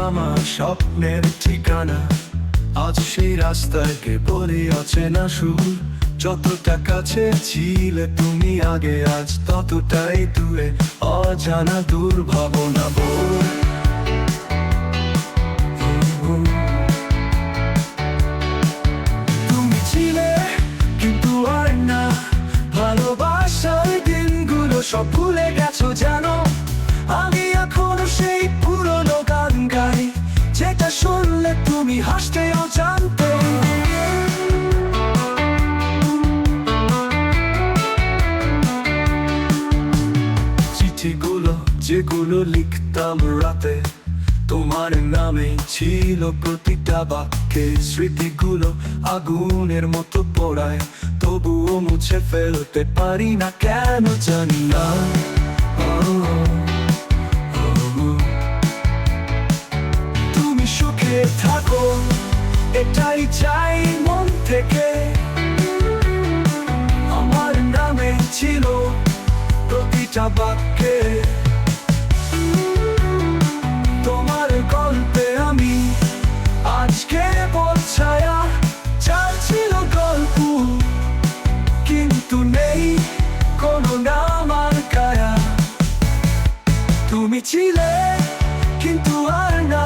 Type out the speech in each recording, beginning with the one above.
আমার স্বপ্নের ঠিকানা। আজ সেই রাস্তায় কেবলই অচেনা সুর। যতটা কাছে ছিলে তুমি আগে, আজ ততটাই দূরে, অজানা দুর্ভাবনা বোধ। তুমি ছিলে কিন্তু আর না, ভালোবাসার দিনগুলো সব ভুলে গেছো জানো। আমি এখনো সেই পুরনো গান গাই, যেটা শুনলে তুমি হাসতেও জানতে। চিঠিগুলো যেগুলো লিখতাম রাতে, তোমার নামে ছিল প্রতিটা বাক্যে। স্মৃতিগুলো আগুনের মতো পোড়ায়, তবুও মুছে ফেলতে পারি না, কেন জানি না। তুমি সুখে থাকো, এটাই চাই মন থেকে। আমার নামে ছিল প্রতিটা বাক্যে, তোমার গল্পে আমি আজকে ছায়া। যার ছিল গল্প কিন্তু নেই কোনো নাম আর কায়া। তুমি ছিলে কিন্তু আর না,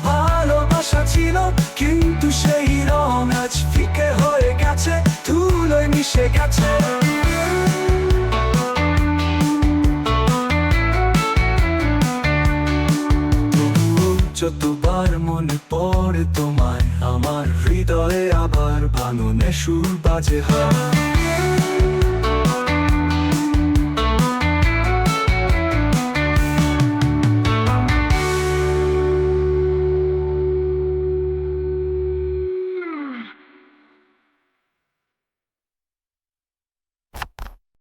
ভালোবাসা ছিল কিন্তু সেই রং আজ ফিকে হয়ে গেছে, ধুলোয় মিশে গেছে। যতবার মনে পড়ে তোমায়, আমার হৃদয়ে আবার ভাঙনে সুর বাজে হয়।